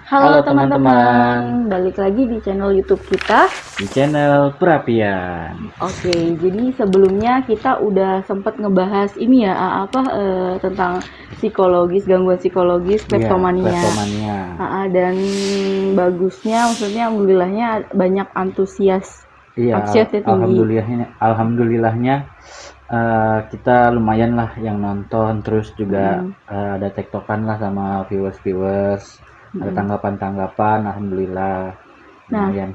Halo Halo teman-teman, teman-teman, balik lagi di channel YouTube kita. di channel Perapian. Oke, jadi sebelumnya kita udah sempat ngebahas ini ya, tentang gangguan psikologis, Iya, kleptomania. kleptomania. Dan bagusnya, maksudnya alhamdulillahnya banyak antusias, Iya, antusiasnya tinggi. alhamdulillahnya kita lumayan lah yang nonton, terus juga Mm, ada tektokan lah sama viewers, ada mm. tanggapan-tanggapan, alhamdulillah Nah, lumayan.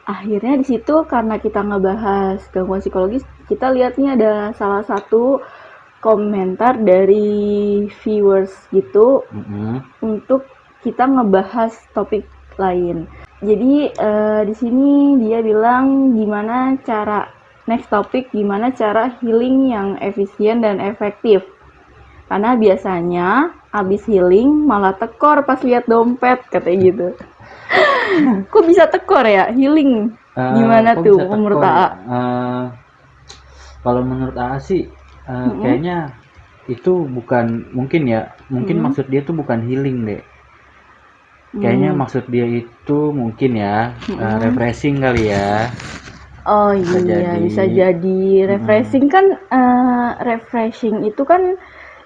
akhirnya di situ karena kita ngebahas gangguan psikologis, kita lihat nih ada salah satu komentar dari viewers gitu Mm-mm. untuk kita ngebahas topik lain. Jadi di sini dia bilang gimana cara healing yang efisien dan efektif. Karena biasanya abis healing malah tekor pas lihat dompet katanya gitu. Kok bisa tekor ya healing? Gimana Kok tuh bisa menurut tekor ya? AA? Kalau menurut A sih, Mm-mm. kayaknya itu mungkin Mm-mm. maksud dia tuh bukan healing deh. Kayaknya Mm. maksud dia itu mungkin ya, Mm-mm. refreshing kali ya, Oh bisa iya, jadi. bisa jadi Mhm, refreshing kan. Refreshing itu kan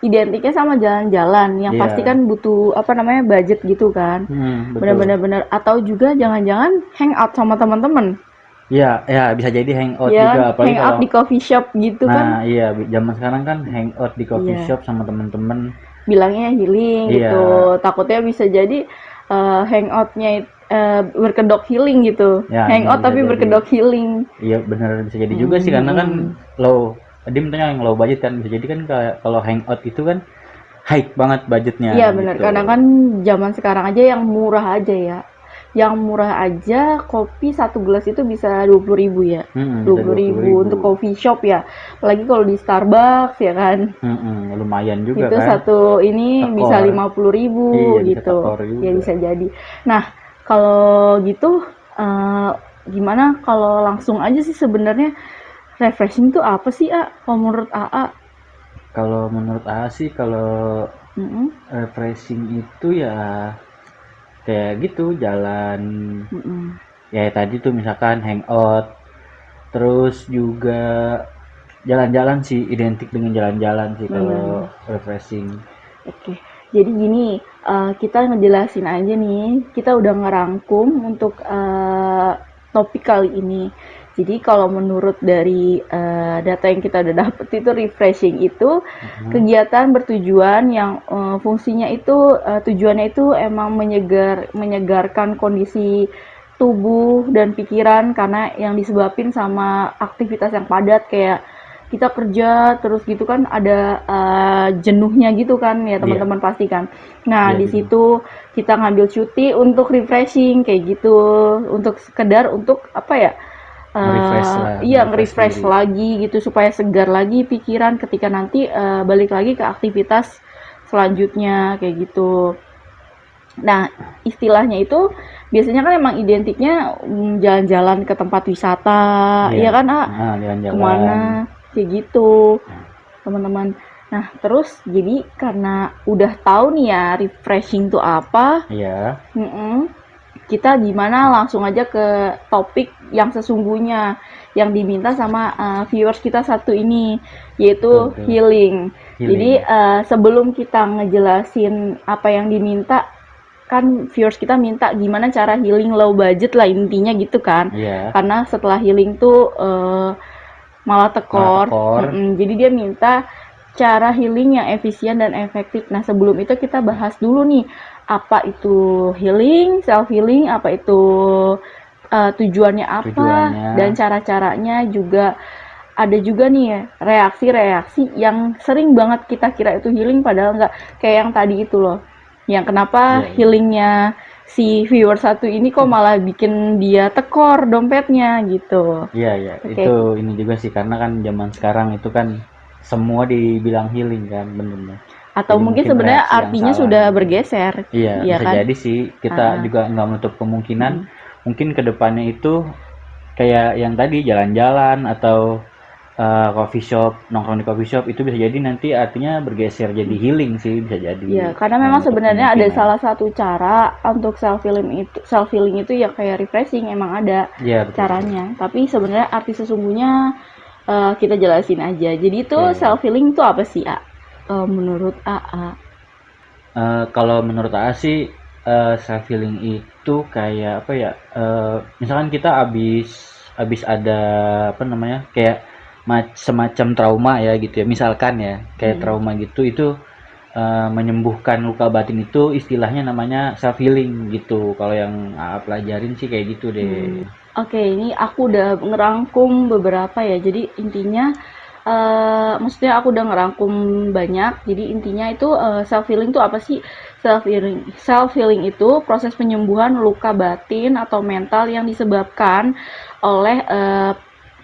identiknya sama jalan-jalan, yang pasti iya, kan butuh apa namanya budget gitu kan. betul. Bener-bener bener atau juga jangan-jangan hangout sama teman-teman, Iya, ya bisa jadi hangout ya juga, kan? apalagi Hangout kalau di coffee shop gitu nah kan. iya, zaman sekarang kan hangout di coffee Iya, shop sama temen-temen. bilangnya healing Iya, gitu. Takutnya bisa jadi hangoutnya berkedok healing gitu. ya ini Hangout bisa tapi jadi. berkedok healing. Iya bener, bisa jadi juga sih, karena kan Mm-mm. low tadi minta yang low budget kan, bisa jadi kan kayak kalau hangout itu kan high banget budgetnya Iya benar, gitu. karena kan zaman sekarang aja yang murah aja ya. Yang murah aja kopi satu gelas itu bisa 20.000 ya. dua Bisa puluh dua puluh ribu ribu untuk coffee shop ya. Apalagi kalau di Starbucks ya kan. Lumayan juga Itu kan, satu ini bisa tekor. 50.000 Iya, bisa gitu. tekor Ya juga. bisa jadi. Nah, kalau gitu eh, gimana kalau langsung aja sih sebenarnya refreshing tuh apa sih, A? Kalau menurut AA? Kalau menurut A sih, kalau Mm-mm, refreshing itu ya kayak gitu, jalan mm-mm, ya tadi tuh misalkan hangout, terus juga jalan-jalan sih, identik dengan jalan-jalan sih kalau benar. refreshing. Oke, jadi gini, kita ngejelasin aja nih, kita udah ngerangkum untuk topik kali ini. Jadi kalau menurut dari data yang kita udah dapet itu refreshing itu Mhm. kegiatan bertujuan yang fungsinya itu tujuannya itu emang menyegarkan kondisi tubuh dan pikiran karena yang disebabin sama aktivitas yang padat kayak kita kerja terus gitu kan ada jenuhnya gitu kan ya Iya, teman-teman pasti kan. Nah, iya di jenuh. situ kita ngambil cuti untuk refreshing kayak gitu, untuk sekedar untuk apa ya? Nge-refresh lah, Iya nge-refresh nge-refresh diri. lagi gitu supaya segar lagi pikiran ketika nanti balik lagi ke aktivitas selanjutnya kayak gitu. Nah, istilahnya itu biasanya kan emang identiknya jalan-jalan ke tempat wisata, Iya, ya kan, Ah? nah jalan-jalan. Kemana, kayak gitu, teman-teman. Nah, terus jadi karena udah tahu nih ya refreshing itu apa, Iya, mm-mm, kita gimana langsung aja ke topik yang sesungguhnya yang diminta sama viewers kita satu ini, betul yaitu tuh. healing. Jadi Healing. sebelum kita ngejelasin apa yang diminta, kan viewers kita minta gimana cara healing low budget lah intinya gitu kan. Iya, Karena setelah healing tuh malah malah tekor. tekor. Jadi dia minta cara healing yang efisien dan efektif. Nah, sebelum itu kita bahas dulu nih apa itu healing, self healing, apa itu tujuannya apa Tujuannya, dan cara-caranya juga ada juga nih ya reaksi-reaksi yang sering banget kita kira itu healing padahal nggak, kayak yang tadi itu loh, yang kenapa iya iya. healingnya si viewer satu ini kok malah bikin dia tekor dompetnya gitu. Iya iya, itu Oke. ini juga sih, karena kan zaman sekarang itu kan semua dibilang healing kan, bener. Atau Jadi mungkin mungkin sebenarnya reaksi yang artinya salah sudah gitu. bergeser, Iya, ya bisa kan. jadi sih, kita Uh, juga nggak menutup kemungkinan mm, mungkin kedepannya itu kayak yang tadi jalan-jalan atau coffee shop, nongkrong di coffee shop itu bisa jadi nanti artinya bergeser jadi healing sih, bisa jadi Iya, karena memang untuk sebenarnya ada kemungkinan. salah satu cara untuk self healing itu ya kayak refreshing, emang ada Iya betul betul. caranya. Tapi sebenarnya arti sesungguhnya kita jelasin aja. Jadi itu Oke. self healing itu apa sih, A? Menurut AA. Kalau menurut AA sih, self healing itu kayak apa ya? Misalkan kita habis ada apa namanya? Kayak semacam trauma ya gitu ya. Misalkan ya, kayak Hmm. trauma gitu itu menyembuhkan luka batin itu istilahnya namanya self healing gitu. Kalau yang AA pelajarin sih kayak gitu deh. Oke, ini aku udah ngerangkum beberapa ya. Jadi intinya, maksudnya aku udah ngerangkum banyak. Jadi intinya itu self healing itu apa sih? Self healing itu proses penyembuhan luka batin atau mental yang disebabkan oleh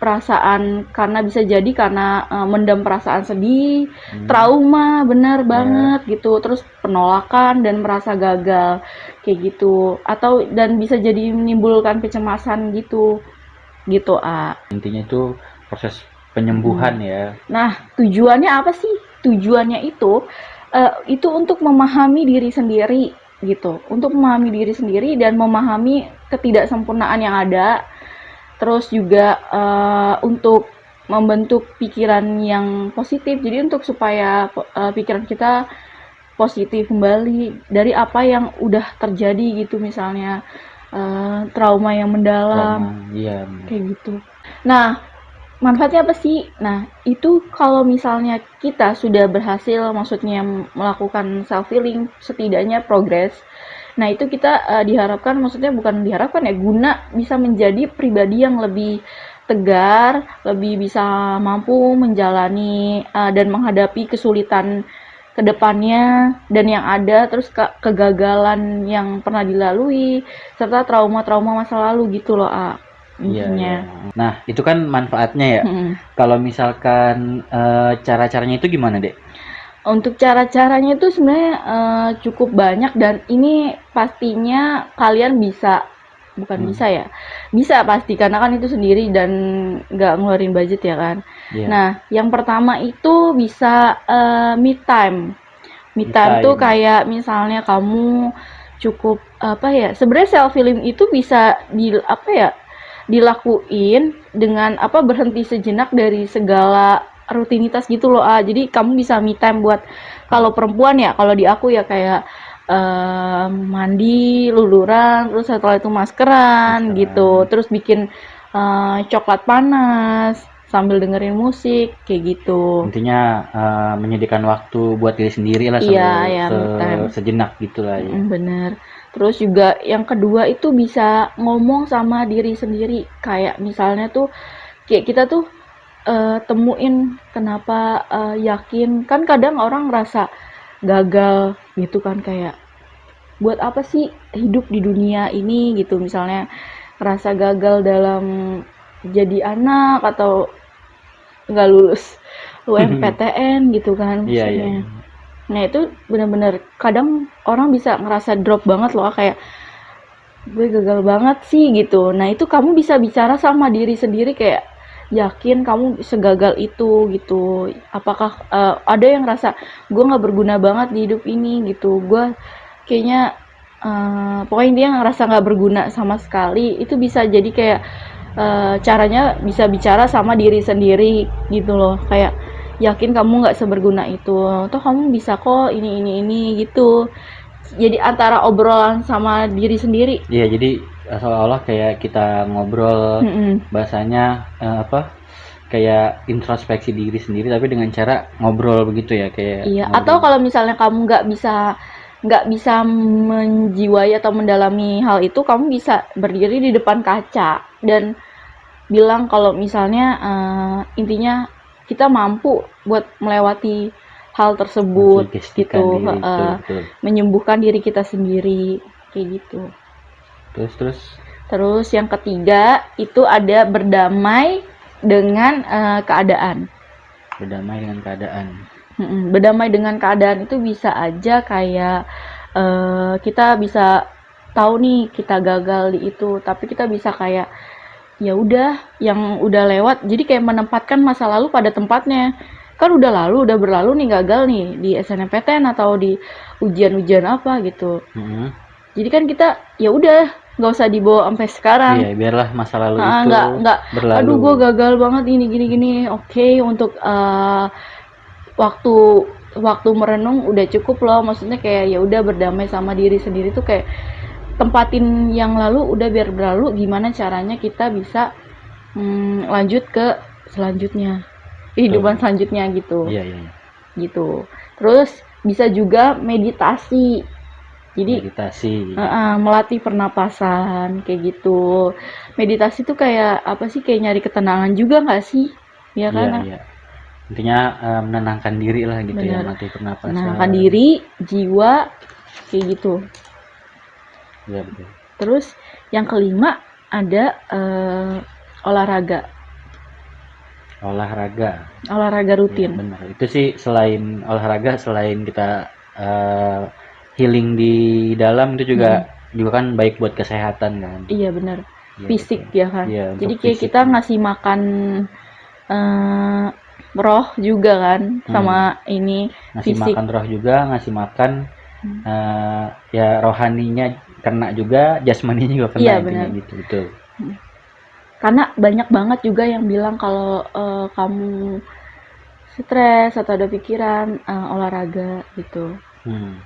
perasaan, karena bisa jadi karena mendam perasaan sedih, trauma, benar Ya, banget gitu. Terus penolakan dan merasa gagal kayak gitu, atau dan bisa jadi menimbulkan kecemasan gitu gitu intinya itu proses penyembuhan ya. Nah, tujuannya apa sih? Tujuannya itu untuk memahami diri sendiri gitu, untuk memahami diri sendiri dan memahami ketidaksempurnaan yang ada. Terus juga untuk membentuk pikiran yang positif, jadi untuk supaya pikiran kita positif kembali dari apa yang udah terjadi gitu, misalnya trauma yang Trauma, mendalam iya benar. kayak gitu. Nah, manfaatnya apa sih? Nah, itu kalau misalnya kita sudah berhasil, maksudnya melakukan self healing, setidaknya progres. Nah, itu kita diharapkan, maksudnya bukan diharapkan ya, guna bisa menjadi pribadi yang lebih tegar, lebih bisa mampu menjalani dan menghadapi kesulitan kedepannya dan yang ada, terus kegagalan yang pernah dilalui serta trauma-trauma masa lalu gitu loh, Iya, iya. intinya. Nah, itu kan manfaatnya ya. Kalau misalkan cara-caranya itu gimana, Dek? Untuk cara-caranya itu sebenarnya cukup banyak, dan ini pastinya kalian bisa, bukan Hmm, bisa ya, bisa pasti karena kan itu sendiri dan nggak ngeluarin budget ya kan. iya. Nah, yang pertama itu bisa me time. Me Me time tuh time. kayak misalnya kamu cukup apa ya? Sebenarnya self healing itu bisa di apa ya? Dilakuin dengan apa, berhenti sejenak dari segala rutinitas gitu loh. Jadi kamu bisa me time buat, kalau perempuan ya, kalau di aku ya kayak mandi, luluran, terus setelah itu maskeran gitu, Maskeran. terus bikin coklat panas sambil dengerin musik kayak gitu. Intinya menyediakan waktu buat diri sendiri lah Iya, ya me time. sejenak gitulah ya. Bener. Terus juga yang kedua itu bisa ngomong sama diri sendiri. Kayak misalnya tuh, kayak kita tuh temuin kenapa yakin. Kan kadang orang ngerasa gagal gitu kan, kayak buat apa sih hidup di dunia ini gitu. Misalnya ngerasa gagal dalam jadi anak atau nggak lulus UMPTN gitu kan Iya, iya, maksudnya. iya. Nah, itu bener-bener kadang orang bisa ngerasa drop banget loh, kayak gue gagal banget sih gitu. Nah, itu kamu bisa bicara sama diri sendiri, kayak yakin kamu segagal itu gitu. Apakah ada yang ngerasa gue nggak berguna banget di hidup ini gitu. Gue kayaknya pokoknya dia ngerasa nggak berguna sama sekali. Itu bisa jadi kayak caranya bisa bicara sama diri sendiri gitu loh. Kayak yakin kamu nggak seberguna itu. Toh kamu bisa kok ini gitu. Jadi antara obrolan sama diri sendiri. Iya, jadi seolah-olah kayak kita ngobrol Mm-mm. bahasanya apa? Kayak introspeksi diri sendiri tapi dengan cara ngobrol begitu ya, kayak Iya, atau ngobrol. kalau misalnya kamu nggak bisa menjiwai atau mendalami hal itu, kamu bisa berdiri di depan kaca dan bilang kalau misalnya intinya kita mampu buat melewati hal tersebut Mensugestikan gitu, diri, betul betul. menyembuhkan diri kita sendiri kayak gitu. Terus terus Terus yang ketiga itu ada berdamai dengan keadaan. berdamai dengan keadaan. Berdamai dengan keadaan itu bisa aja kayak kita bisa tahu nih kita gagal di itu, tapi kita bisa kayak ya udah yang udah lewat, jadi kayak menempatkan masa lalu pada tempatnya. Kan udah lalu, udah berlalu nih, gagal nih di SNMPTN atau di ujian-ujian apa gitu. Mhm. Jadi kan kita ya udah nggak usah dibawa sampai sekarang. Iya, biarlah masa lalu Ah, itu nggak, aduh gue berlalu. gagal banget ini gini gini. Oke, untuk waktu waktu merenung udah cukup loh. Maksudnya kayak ya udah berdamai sama diri sendiri tuh, kayak tempatin yang lalu udah biar berlalu. Gimana caranya kita bisa lanjut ke selanjutnya, kehidupan Betul. selanjutnya gitu. Iya, iya, iya. Gitu. Terus bisa juga meditasi. Jadi Meditasi. melatih pernapasan kayak gitu. Meditasi tuh kayak apa sih? Kayak nyari ketenangan juga nggak sih? Ya Iya, kan? iya. Intinya menenangkan diri lah gitu ya, Bener. melatih Menenangkan pernapasan. diri, jiwa, kayak gitu. Iya, betul. Terus yang kelima ada olahraga, Olahraga. olahraga Iya, rutin. benar. Itu sih selain olahraga, selain kita healing di dalam, itu juga Mm-mm. juga kan baik buat kesehatan kan. Iya bener. Iya, Fisik betul. ya kan. Iya, Jadi untuk kayak fisik kita ya. ngasih makan eh roh juga kan, Hmm. sama ini Ngasih fisik. makan roh juga, ngasih makan ya rohaninya kena juga, jasmaninya juga kena, Iya intinya bener. gitu, betul. Karena banyak banget juga yang bilang kalau kamu stres atau ada pikiran, olahraga gitu. Hmm.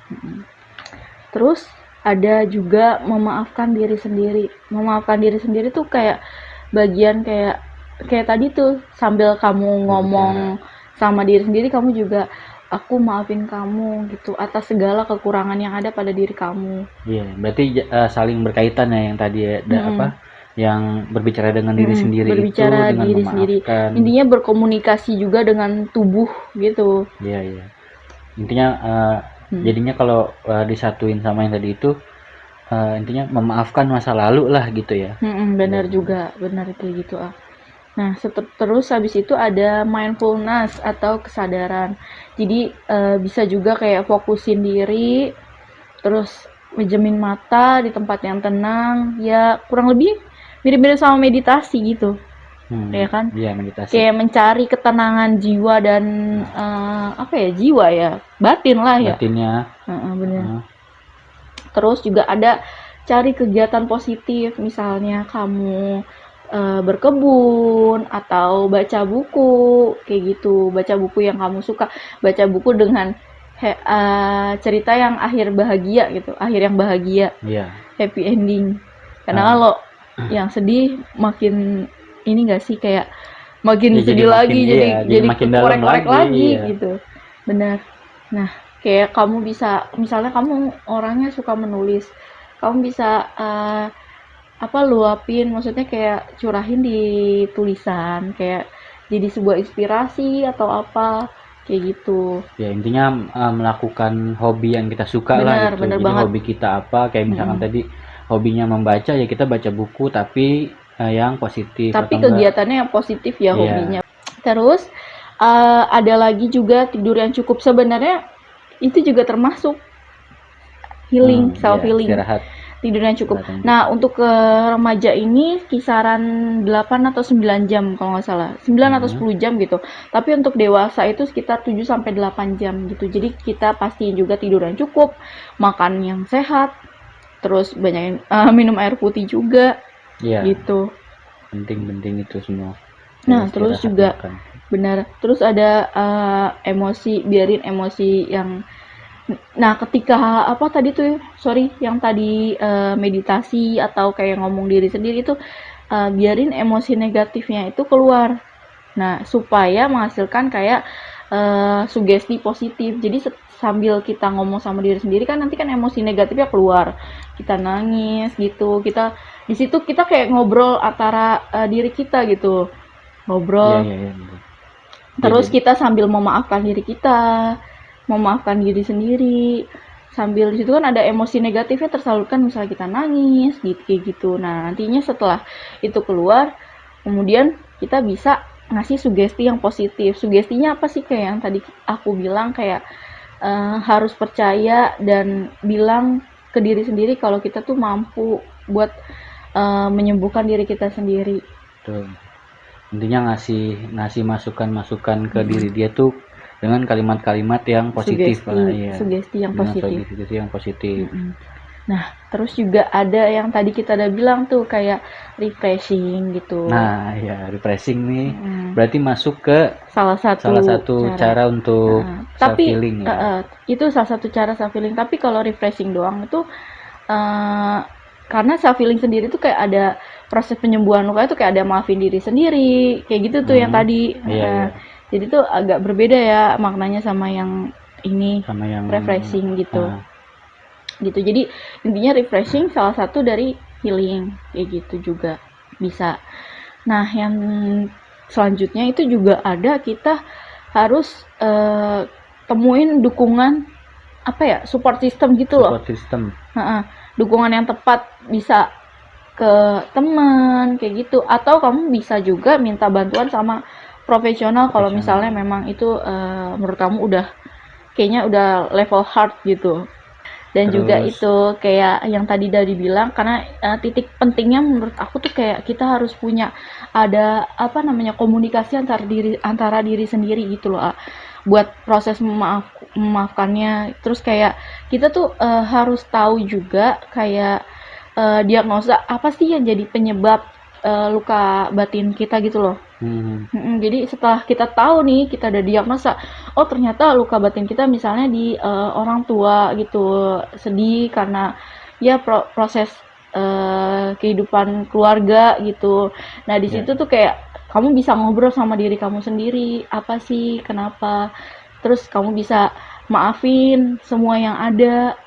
Terus ada juga memaafkan diri sendiri. Memaafkan diri sendiri tuh kayak bagian kayak kayak tadi tuh, sambil kamu ngomong Berbicara. sama diri sendiri, kamu juga, aku maafin kamu gitu atas segala kekurangan yang ada pada diri kamu. Iya, berarti saling berkaitan ya yang tadi ada apa? Mm-mm. Yang berbicara dengan diri sendiri itu Berbicara dengan diri sendiri. memaafkan. Intinya berkomunikasi juga dengan tubuh gitu. Iya, iya. Intinya Hmm. jadinya kalau disatuin sama yang tadi itu intinya memaafkan masa lalu lah gitu ya. Iya, Benar benar. juga, benar kayak gitu ah. Nah, terus habis itu ada mindfulness atau kesadaran. Jadi bisa juga kayak fokusin diri, terus mejemin mata di tempat yang tenang. Ya kurang lebih mirip-mirip sama meditasi gitu, ya kan? Iya, meditasi. Kayak mencari ketenangan jiwa dan apa ya, jiwa ya, batin lah ya. Batinnya. Bener. Heeh. Terus juga ada cari kegiatan positif, misalnya kamu berkebun atau baca buku kayak gitu. Baca buku yang kamu suka, baca buku dengan cerita yang akhir bahagia gitu, akhir yang bahagia, Iya. happy ending. Karena Ah, kalau yang sedih makin ini gak sih, kayak makin ya jadi sedih makin lagi, iya, jadi jadi makin dalam kekorek-korek lagi. lagi Iya. gitu. Benar. Nah, kayak kamu bisa, misalnya kamu orangnya suka menulis, kamu bisa apa, luapin, maksudnya kayak curahin di tulisan, kayak jadi sebuah inspirasi atau apa kayak gitu. Ya intinya melakukan hobi yang kita suka lah Bener, gitu. bener Jadi banget. hobi kita apa? Kayak misalkan Mm-mm. tadi hobinya membaca, ya kita baca buku tapi yang positif Tapi atau enggak. kegiatannya yang positif ya, Iya. hobinya. Terus ada lagi juga tidur yang cukup. Sebenarnya itu juga termasuk healing, self Iya, healing. istirahat. Tidur yang cukup. Istirahat yang Nah, cukup. untuk ke remaja ini kisaran 8 atau 9 jam kalau nggak salah. 9 atau Mhm. 10 jam gitu. Tapi untuk dewasa itu sekitar 7 sampai 8 jam gitu. Jadi kita pastiin juga tidur yang cukup, makan yang sehat, terus banyak minum air putih juga Iya, gitu. penting-penting itu semua. Nah, Kayak terus istirahat, juga makan. benar. Terus ada emosi, biarin emosi yang. Nah, ketika apa tadi tuh, sorry, yang tadi meditasi atau kayak ngomong diri sendiri itu, biarin emosi negatifnya itu keluar. Nah, supaya menghasilkan kayak sugesti positif. Jadi sambil kita ngomong sama diri sendiri kan, nanti kan emosi negatifnya keluar. Kita nangis gitu. Kita di situ kita kayak ngobrol antara diri kita gitu. Iya, Ngobrol. iya, iya. Betul. Ya, Terus jadi kita sambil memaafkan diri kita, memaafkan diri sendiri. Sambil di situ kan ada emosi negatifnya tersalurkan, misalnya kita nangis, gitu kayak gitu. Nah, nantinya setelah itu keluar, kemudian kita bisa ngasih sugesti yang positif. Sugestinya apa sih, kayak yang tadi aku bilang, kayak harus percaya dan bilang ke diri sendiri kalau kita tuh mampu buat menyembuhkan diri kita sendiri. Tuh. Intinya ngasih ngasih masukan-masukan ke Mm-mm. diri dia tuh dengan kalimat-kalimat yang positif lah, Sugesti, iya. sugesti yang Dengan positif. sugesti yang positif. Mm-mm. Nah, terus juga ada yang tadi kita udah bilang tuh kayak refreshing gitu. Nah, ya refreshing nih Mm. berarti masuk ke Salah salah satu satu cara. cara untuk self Tapi healing ya. itu salah satu cara self healing. Tapi kalau refreshing doang itu eh, karena self healing sendiri tuh kayak ada proses penyembuhan luka itu kayak ada maafin diri sendiri, kayak gitu tuh yang Hmm, tadi. iya iya. Jadi tuh agak berbeda ya maknanya sama yang ini Sama yang refreshing gitu. ah, Gitu. Jadi intinya refreshing salah satu dari healing kayak gitu juga bisa. Nah, yang selanjutnya itu juga ada kita harus temuin dukungan apa ya support system gitu loh. support system. Dukungan yang tepat bisa ke teman kayak gitu atau kamu bisa juga minta bantuan sama profesional kalau misalnya Profesional. memang itu menurut kamu udah kayaknya udah level hard gitu. Dan juga Terus itu kayak yang tadi dari bilang karena titik pentingnya menurut aku tuh kayak kita harus punya ada apa namanya komunikasi antara diri sendiri gitu loh buat proses memaafkannya. Terus kayak kita tuh harus tahu juga kayak diagnosa apa sih yang jadi penyebab luka batin kita gitu loh. Jadi setelah kita tahu nih, kita ada diagnosa, oh ternyata luka batin kita misalnya di orang tua gitu, sedih karena ya proses kehidupan keluarga gitu. Nah di ya situ tuh kayak kamu bisa ngobrol sama diri kamu sendiri, apa sih, kenapa, terus kamu bisa maafin semua yang ada,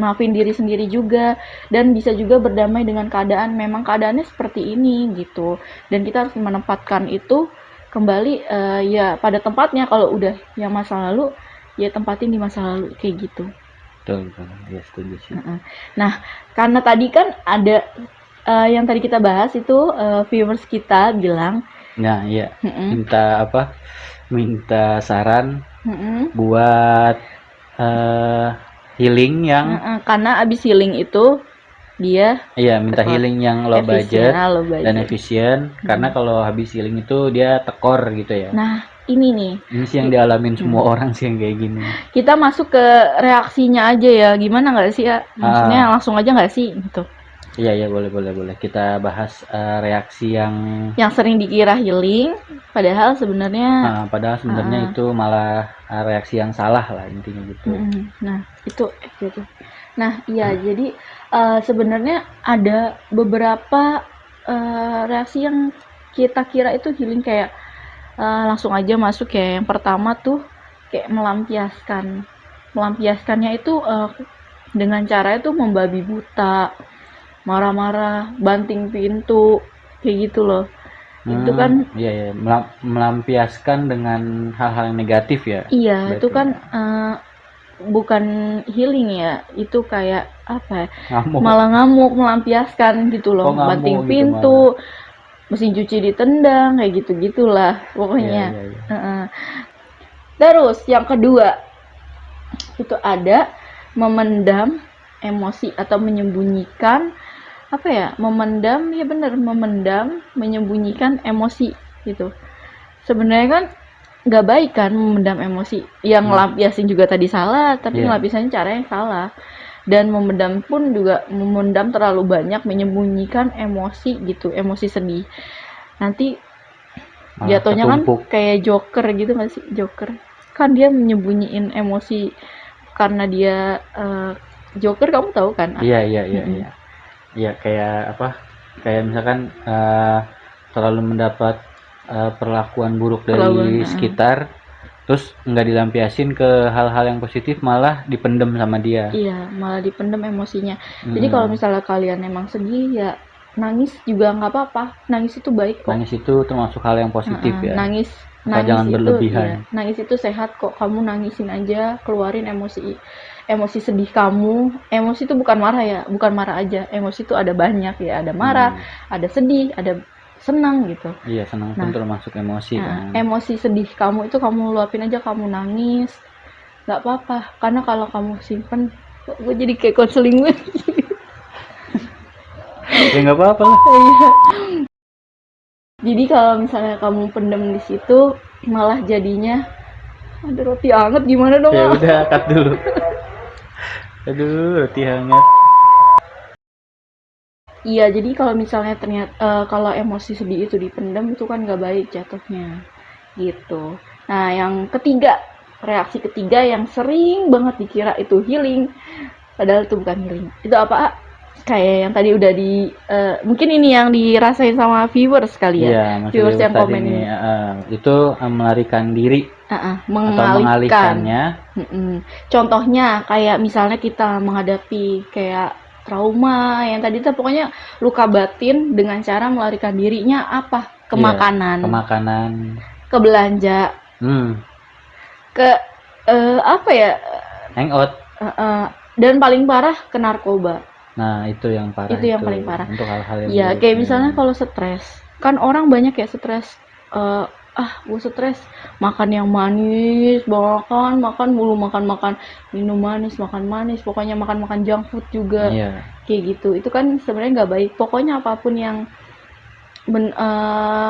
maafin diri sendiri juga, dan bisa juga berdamai dengan keadaan memang keadaannya seperti ini gitu, dan kita harus menempatkan itu kembali ya pada tempatnya. Kalau udah yang masa lalu ya tempatin di masa lalu kayak gitu. betul betul. Ya setuju sih. Nah karena tadi kan ada yang tadi kita bahas itu viewers kita bilang Nah, iya. mm-mm, Minta apa? Minta saran mm-mm, buat eh healing yang karena abis healing itu dia iya, minta tekor healing yang low efisien budget low dan budget. efisien karena kalau habis healing itu dia tekor gitu ya. Nah ini nih Ini sih yang dialamin semua hmm, orang sih yang kayak gini. kita masuk ke reaksinya aja ya, gimana nggak sih ya, maksudnya Ah, langsung aja nggak sih gitu. iya iya boleh boleh boleh. Kita bahas reaksi Yang sering dikira healing padahal sebenarnya padahal sebenarnya uh, itu malah reaksi yang salah lah intinya gitu. nah itu gitu. Nah iya jadi sebenarnya ada beberapa reaksi yang kita kira itu healing kayak langsung aja masuk kayak yang pertama tuh kayak melampiaskannya itu dengan cara itu membabi buta, marah-marah, banting pintu, kayak gitu loh. Itu kan Iya ya, melampiaskan dengan hal-hal yang negatif ya, iya, itu berarti kan ya. bukan healing ya, itu kayak apa ya? Ngamuk. Malah ngamuk, melampiaskan gitu Oh loh, ngamuk banting gitu malah. pintu, mesin cuci ditendang, kayak gitu-gitulah Iya pokoknya. iya iya. Terus yang kedua itu ada memendam emosi atau menyembunyikan apa ya, memendam ya bener memendam menyembunyikan emosi gitu. Sebenarnya kan nggak baik kan memendam emosi, yang Hmm, ngelampiasin juga tadi salah tapi iya. ngelapisannya caranya salah, dan memendam pun juga memendam terlalu banyak menyembunyikan emosi gitu, emosi sedih nanti Malah jatuhnya kan ketumpuk. kayak Joker gitu nggak sih, Joker kan dia menyembunyiin emosi karena dia Joker kamu tahu kan. Iya iya iya iya. Iya kayak apa? Kayak misalkan terlalu mendapat perlakuan buruk Perlakuan dari sekitar, terus nggak dilampiasin ke hal-hal yang positif, malah dipendem sama dia. iya malah dipendam emosinya. Jadi kalau Hmm. misalnya kalian emang sedih ya nangis juga nggak apa-apa, nangis itu baik kok. Nangis itu termasuk hal yang positif ya. Nangis Asal nangis jangan itu berlebihan. ya nangis itu sehat kok, kamu nangisin aja, keluarin emosi emosi sedih kamu. Emosi itu bukan marah ya, bukan marah aja, emosi itu ada banyak ya, ada marah, Hmm. ada sedih, ada senang gitu. Iya, senang pun Nah termasuk emosi kan. emosi sedih kamu itu kamu luapin aja, kamu nangis, nggak apa-apa, karena kalau kamu simpen, gue jadi kayak konseling gue. Ya nggak apa-apa lah. Iya. Jadi kalau misalnya kamu pendem di situ, malah jadinya ada roti hangat gimana dong? Ya udah, cut dulu. Aduh, roti hangat. Iya, jadi kalau misalnya ternyata kalau emosi sedih itu dipendam itu kan nggak baik jatuhnya, gitu. Nah, yang ketiga, reaksi ketiga yang sering banget dikira itu healing, padahal itu bukan healing. Itu apa? Kayak yang tadi udah mungkin ini yang dirasain sama viewers kali ya, Iya, maksud viewers viewers yang tadi komen nih, ini. itu melarikan diri atau Mengalihkan. mengalihkannya. Contohnya kayak misalnya kita menghadapi kayak trauma yang tadi tuh pokoknya luka batin dengan cara melarikan dirinya apa? Ke Iya, makanan, ke makanan. ke belanja, Hmm, ke apa ya? hangout. eh, eh, dan paling parah ke narkoba. Nah, itu yang parah Itu yang itu. paling parah. Untuk hal-hal yang Ya, buruk. kayak misalnya kalau stres, kan orang banyak ya stres. Gue stres, makan yang manis, makan mulu, makan minum manis, makan manis, pokoknya makan junk food juga, Iya, kayak gitu. Itu kan sebenarnya nggak baik. Pokoknya apapun yang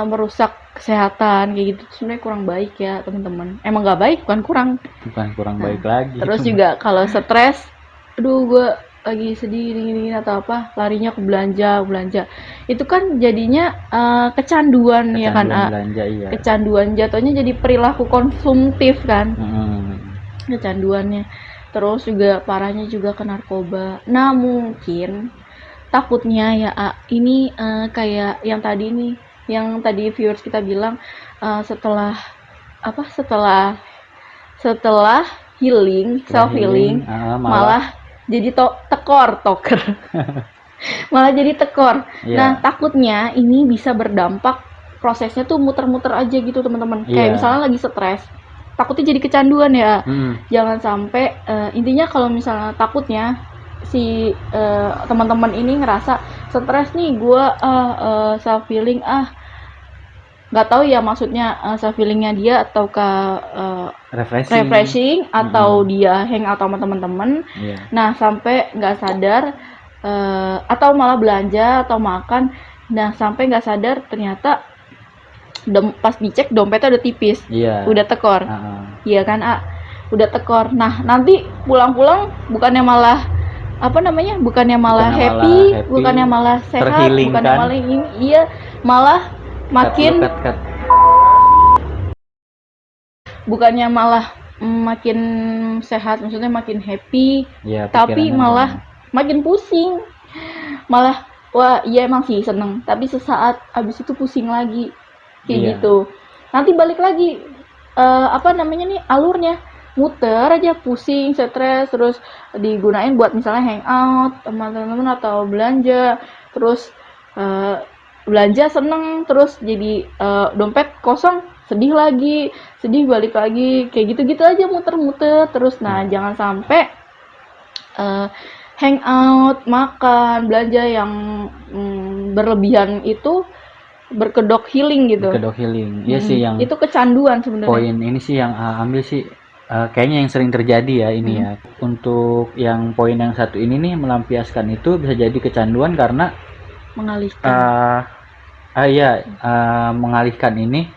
merusak kesehatan kayak gitu sebenarnya kurang baik ya teman-teman. Emang nggak baik, bukan kurang. bukan kurang Nah, baik lagi terus itu. juga kalau stres, aduh gue lagi sedih gini atau apa, larinya ke belanja. Itu kan jadinya kecanduan ya kan, Kecanduan belanja, iya. kecanduan jatuhnya jadi perilaku konsumtif kan, Hmm, kecanduannya. Terus juga parahnya juga ke narkoba. Nah mungkin takutnya ya ini kayak yang tadi nih, yang tadi viewers kita bilang setelah apa setelah healing, self healing, malah malah jadi toker. Malah jadi tekor. Nah, iya, takutnya ini bisa berdampak prosesnya tuh muter-muter aja gitu, teman-teman. Kayak iya. misalnya lagi stres, takutnya jadi kecanduan ya. Hmm, Jangan sampai intinya kalau misalnya takutnya si teman-teman ini ngerasa stres nih, gue self healing nggak tahu ya maksudnya self healingnya dia atau ke refreshing. refreshing atau dia hang out sama teman-teman. Iya. Nah, sampai nggak sadar atau malah belanja atau makan. Nah, sampai nggak sadar ternyata pas dicek dompetnya udah tipis. Iya. Udah tekor. Uh-uh. Iya kan, Udah tekor. Nah, nanti pulang-pulang bukannya malah apa namanya? Bukannya malah happy, bukannya malah sehat, bukannya kan? malah ini, iya, malah makin Cut. bukannya malah makin sehat, maksudnya makin happy, Ya, tapi malah makin pusing. Malah wah iya emang sih seneng, tapi sesaat abis itu pusing lagi kayak gitu. Nanti balik lagi apa namanya nih alurnya muter aja, pusing, stres, terus digunain buat misalnya hangout sama teman-teman atau belanja, terus belanja seneng, terus jadi dompet kosong, sedih balik lagi, kayak gitu-gitu aja muter-muter terus. Nah, jangan sampai hangout, makan, belanja yang berlebihan itu berkedok healing gitu. Berkedok healing. Iya sih yang itu kecanduan sebenarnya. Poin ini sih yang ambil sih kayaknya yang sering terjadi ya ini ya. Untuk yang poin yang satu ini nih melampiaskan itu bisa jadi kecanduan karena mengalihkan. Mengalihkan ini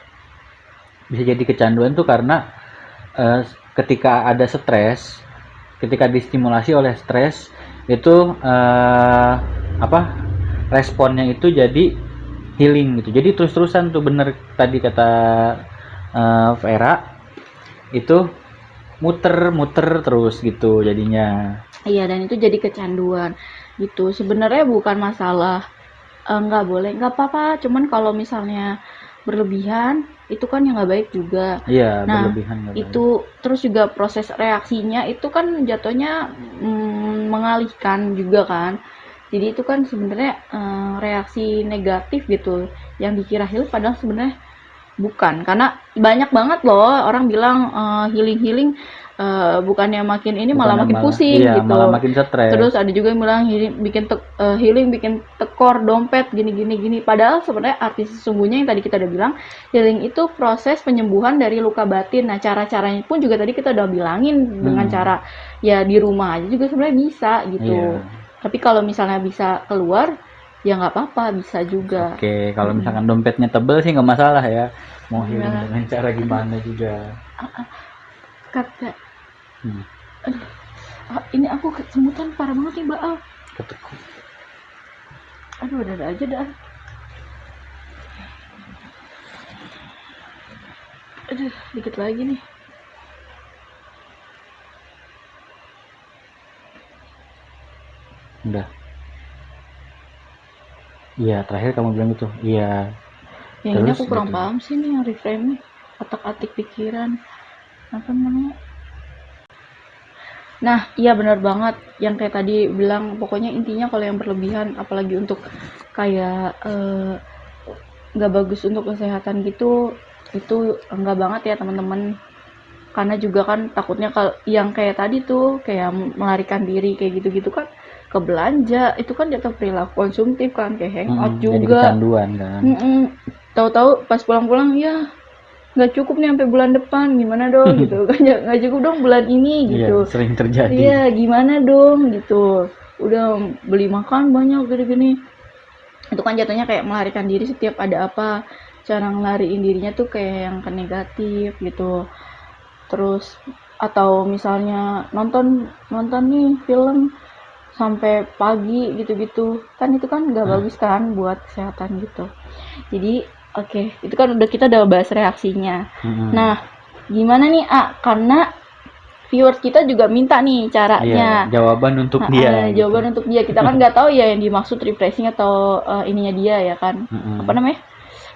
bisa jadi kecanduan tuh karena ketika ada stres, ketika distimulasi oleh stres itu responnya itu jadi healing gitu. Jadi terus-terusan tuh, bener tadi kata Vera, itu muter terus gitu jadinya. Iya, dan itu jadi kecanduan gitu. Sebenarnya bukan masalah nggak boleh, nggak apa-apa. Cuman kalau misalnya berlebihan itu kan yang nggak baik juga. Iya, Nah, berlebihan nggak baik. itu terus juga proses reaksinya itu kan jatuhnya mengalihkan juga kan. Jadi itu kan sebenarnya reaksi negatif gitu yang dikira heal, padahal sebenarnya bukan. Karena banyak banget loh orang bilang healing bukannya makin ini malah makin pusing iya, gitu. malah makin stres. Terus ada juga yang bilang healing bikin tekor dompet gini. Padahal sebenarnya arti sesungguhnya yang tadi kita udah bilang, healing itu proses penyembuhan dari luka batin. Nah, cara-caranya pun juga tadi kita udah bilangin dengan cara ya di rumah aja juga sebenarnya bisa gitu. Tapi kalau misalnya bisa keluar, ya nggak apa-apa, bisa juga. Oke, kalau Mm-mm. misalkan dompetnya tebel sih nggak masalah ya. Mau healing Iya, dengan cara gimana juga. kata, Hmm, ini aku kesemutan parah banget nih, Mbak. ketekuk. Aduh, ada aja dah. Aduh, dikit lagi nih. Udah. Iya, terakhir kamu bilang gitu. Iya, Yang ini terus aku kurang gitu. paham sih nih yang reframe nih. Otak-atik pikiran. Apa namanya? Nah, iya benar banget. Yang kayak tadi bilang, pokoknya intinya kalau yang berlebihan, apalagi untuk kayak nggak bagus untuk kesehatan gitu, itu enggak banget ya teman-teman. Karena juga kan takutnya kalau yang kayak tadi tuh, kayak melarikan diri kayak gitu-gitu kan, ke belanja, itu kan jatuh perilaku konsumtif kan, kayak hangout Jadi juga. kecanduan kan. Tahu-tahu pas pulang-pulang, ya nggak cukup nih sampai bulan depan, gimana dong gitu kan, ya nggak cukup dong bulan ini Iya, gitu. sering terjadi. Iya, gimana dong gitu. Udah beli makan banyak gini-gini. Itu kan jatuhnya kayak melarikan diri setiap ada apa. Cara ngelariin dirinya tuh kayak yang ke negatif gitu. Terus atau misalnya nonton nonton nih film sampai pagi gitu-gitu. Kan itu kan nggak Ah, bagus kan buat kesehatan gitu. Jadi oke, itu kan kita udah bahas reaksinya. mm-mm. Nah, gimana nih, karena viewers kita juga minta nih Iya, caranya. jawaban untuk dia gitu. Jawaban untuk dia, kita kan nggak tahu ya yang dimaksud refreshing atau ininya dia ya kan, apa Mm-mm. namanya,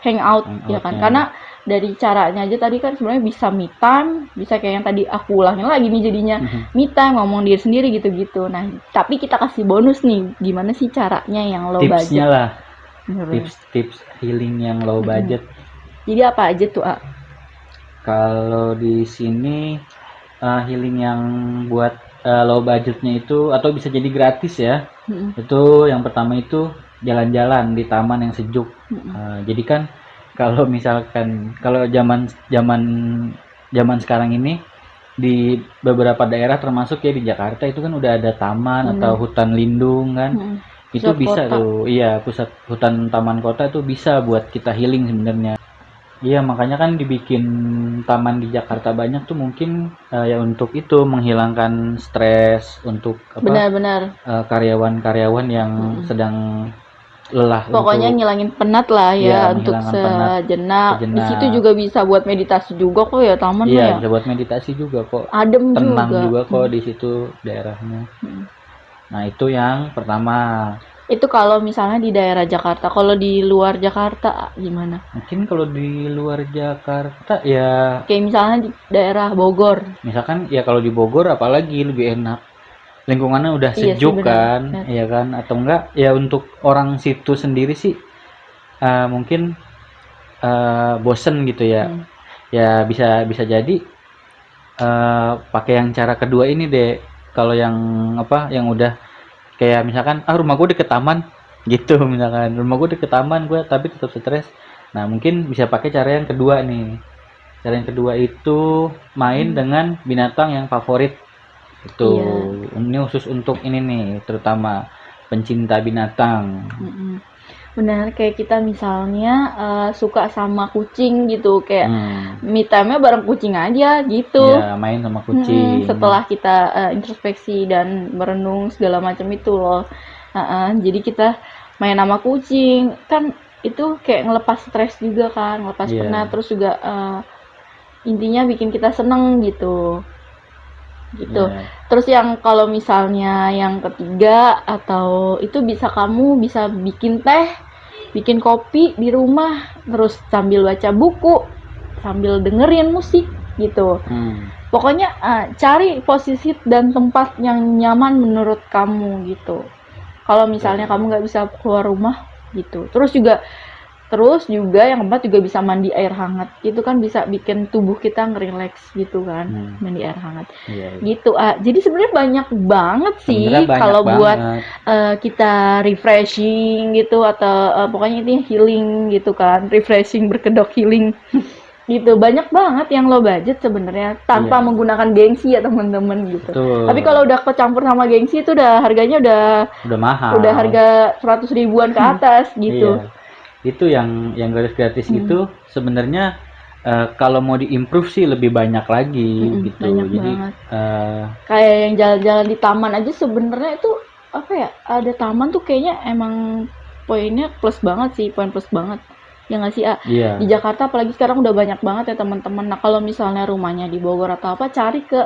hangout ya kan, Hangoutnya. karena dari caranya aja tadi kan sebenarnya bisa me time, bisa kayak yang tadi aku ulangin lagi nih jadinya, me time, ngomong diri sendiri gitu-gitu. Nah, tapi kita kasih bonus nih, gimana sih caranya yang low Tipsnya budget lah, menurut. tips-tips healing yang low budget. Jadi apa aja tuh, Kalau di sini healing yang buat low budgetnya itu atau bisa jadi gratis ya. Itu yang pertama itu jalan-jalan di taman yang sejuk. Jadi kan kalau misalkan kalau zaman zaman zaman sekarang ini di beberapa daerah termasuk ya di Jakarta itu kan udah ada taman atau Bener. hutan lindung kan. Itu Pusat bisa kota. tuh, iya pusat hutan taman kota itu bisa buat kita healing sebenarnya. Iya, makanya kan dibikin taman di Jakarta banyak tuh mungkin ya untuk itu menghilangkan stres untuk apa Benar-benar. karyawan-karyawan yang sedang lelah Pokoknya untuk ngilangin penat lah ya ya untuk menghilangkan penat sejenak. Di situ sejenak. juga bisa buat meditasi juga kok ya taman Iya, mah ya. bisa buat meditasi juga kok. Adem Tenang juga. juga kok di situ daerahnya. Nah, itu yang pertama. Itu kalau misalnya di daerah Jakarta. Kalau di luar Jakarta gimana? Mungkin kalau di luar Jakarta ya Kayak misalnya di daerah Bogor. misalkan ya kalau di Bogor apalagi lebih enak. Lingkungannya udah Iya sih sejuk benar. kan, ya kan? Atau enggak ya untuk orang situ sendiri sih mungkin bosen gitu ya. Ya bisa bisa jadi pakai yang cara kedua ini deh. Kalau yang apa yang udah kayak misalkan rumah gue deket taman gitu misalkan rumah gue deket taman gue tapi tetap stres. Nah mungkin bisa pakai cara yang kedua nih. Cara yang kedua itu main dengan binatang yang favorit. Itu Iya. ini khusus untuk ini nih, terutama pencinta binatang. Benar, kayak kita misalnya suka sama kucing gitu, kayak Hmm, me time-nya bareng kucing aja gitu. ya main sama kucing. Setelah kita introspeksi dan merenung segala macam itu loh. Jadi kita main sama kucing, kan itu kayak ngelepas stres juga kan, ngelepas Iya, penat, terus juga intinya bikin kita seneng gitu. Gitu. iya. Terus yang kalau misalnya yang ketiga atau itu bisa kamu bisa bikin teh, bikin kopi di rumah, terus sambil baca buku, sambil dengerin musik gitu. Hmm, Pokoknya cari posisi dan tempat yang nyaman menurut kamu gitu. Kalau misalnya kamu nggak bisa keluar rumah gitu. Terus juga yang keempat juga bisa mandi air hangat. Itu kan bisa bikin tubuh kita ngerileks gitu kan, mandi air hangat. iya, iya. Gitu. Jadi sebenarnya banyak banget sih Sebenarnya banyak kalau buat banget. kita refreshing gitu atau pokoknya ini healing gitu kan. Refreshing berkedok healing. gitu. Banyak banget yang low budget sebenarnya tanpa Iya, menggunakan gengsi ya teman-teman gitu. Tapi betul. kalau udah kecampur sama gengsi itu udah harganya Udah udah mahal. harga 100 ribuan ke atas gitu. Iya. Itu yang gratis-gratis Mm, itu sebenarnya kalau mau diimprove sih lebih banyak lagi gitu. banyak Jadi banget. eh, Kayak yang jalan-jalan di taman aja sebenarnya itu apa ya? Ada taman tuh kayaknya emang poinnya plus banget sih, poin plus banget. Ya nggak sih, A? Di iya, Jakarta apalagi sekarang udah banyak banget ya teman-teman. Nah, kalau misalnya rumahnya di Bogor atau apa, cari ke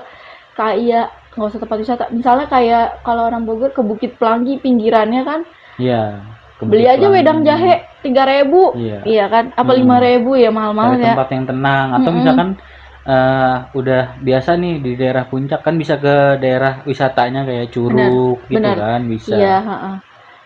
kayak nggak usah tempat wisata. Misalnya kayak kalau orang Bogor ke Bukit Pelangi pinggirannya kan, iya, ke beli Bukit aja wedang Pelangi. jahe 3.000, Iya. iya kan? Apa Mm-mm. 5.000 ya Cari mahal-mahal ya. tempat yang tenang atau Mm-mm. misalkan udah biasa nih di daerah puncak kan bisa ke daerah wisatanya kayak Bener, Curug gitu bener. kan Iya, bisa. heeh.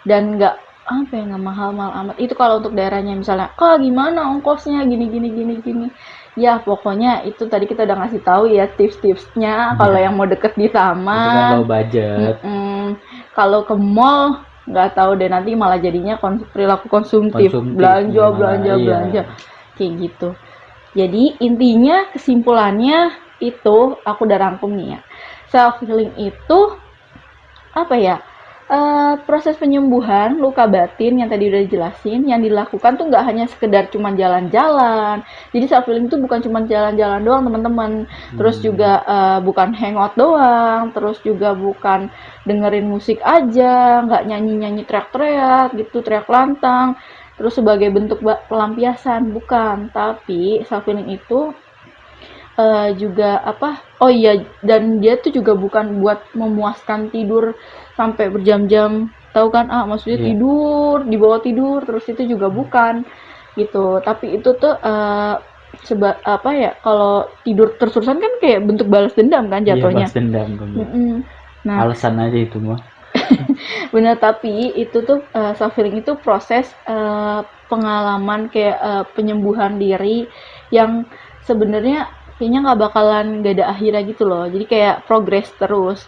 Dan nggak apa ya, nggak mahal-mahal amat. Itu kalau untuk daerahnya misalnya, kak gimana ongkosnya gini gini gini gini. Ya pokoknya itu tadi kita udah ngasih tahu ya tips-tipsnya kalau yang Iya. mau deket di Itu kan low taman. budget, Mm-mm. Kalau ke mall nggak tahu deh nanti malah jadinya perilaku konsumtif, konsumtif belanja malah belanja iya. belanja kayak gitu. Jadi intinya kesimpulannya itu aku udah rangkum nih ya. Self healing itu apa ya? Proses penyembuhan luka batin yang tadi udah dijelasin yang dilakukan tuh nggak hanya sekedar cuma jalan-jalan. Jadi self healing itu bukan cuma jalan-jalan doang teman-teman. Terus Hmm, juga bukan hangout doang. Terus juga bukan dengerin musik aja, nggak nyanyi-nyanyi teriak-teriak gitu, teriak lantang. Terus sebagai bentuk pelampiasan bukan. Tapi self healing itu juga apa, oh iya, dan dia tuh juga bukan buat memuaskan tidur sampai berjam-jam, tahu kan, maksudnya iya. tidur, dibawa tidur, terus itu juga bukan, gitu. Tapi itu tuh, apa ya, kalau tidur terus-terusan kan kayak bentuk balas dendam kan Iya, balas jatuhnya. dendam bener. Mhm. Nah, Alasan aja itu mah. benar, tapi itu tuh, self healing itu proses, pengalaman kayak, penyembuhan diri yang sebenarnya kayaknya nggak bakalan nggak ada akhirnya gitu loh. Jadi kayak progres terus.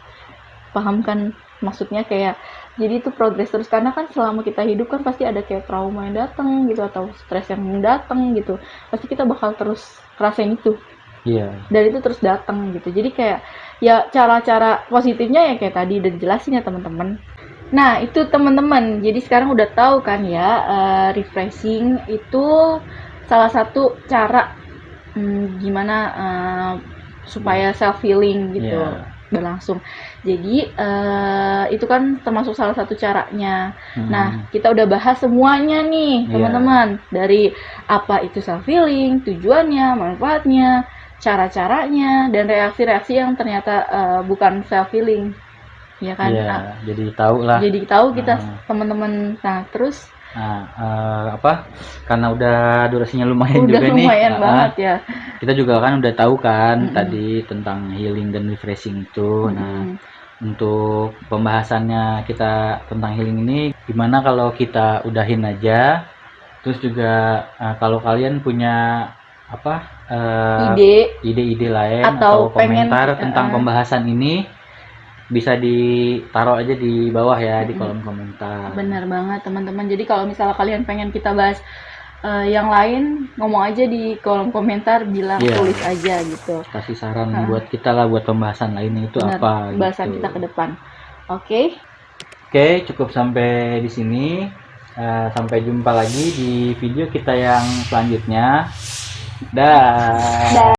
Paham kan? Maksudnya kayak jadi itu progres terus karena kan selama kita hidup kan pasti ada kayak trauma yang datang gitu atau stres yang datang gitu. Pasti kita bakal terus rasain itu Iya. dan itu terus datang gitu. Jadi kayak ya cara-cara positifnya ya kayak tadi udah dijelasin ya teman-teman. Nah, itu teman-teman. Jadi sekarang udah tahu kan ya, refreshing itu salah satu cara gimana supaya self healing gitu Iya. berlangsung. Jadi itu kan termasuk salah satu caranya. Hmm, Nah, kita udah bahas semuanya nih, iya. teman-teman. Dari apa itu self healing, tujuannya, manfaatnya, cara-caranya, dan reaksi-reaksi yang ternyata bukan self healing, ya kan? Iya, jadi tahu lah. Jadi tahu kita Heeh. teman-teman. Nah, terus Nah, apa, karena udah durasinya lumayan udah juga nih, lumayan banget ya. kita juga kan udah tahu kan Mm-mm. tadi tentang healing dan refreshing itu. Nah, Mm-mm. untuk pembahasannya kita tentang healing ini, gimana kalau kita udahin aja? Terus juga kalau kalian punya apa Ide ide-ide lain atau atau pengen komentar tentang pembahasan ini, bisa ditaruh aja di bawah ya di kolom komentar. benar banget teman-teman. Jadi kalau misalnya kalian pengen kita bahas yang lain, ngomong aja di kolom komentar, bilang Iya, tulis aja gitu. kasih saran Heeh, buat kita lah buat pembahasan lainnya itu benar, apa bahasan gitu. kita ke depan. Oke. Oke, cukup sampai di sini. Sampai jumpa lagi di video kita yang selanjutnya. Dah.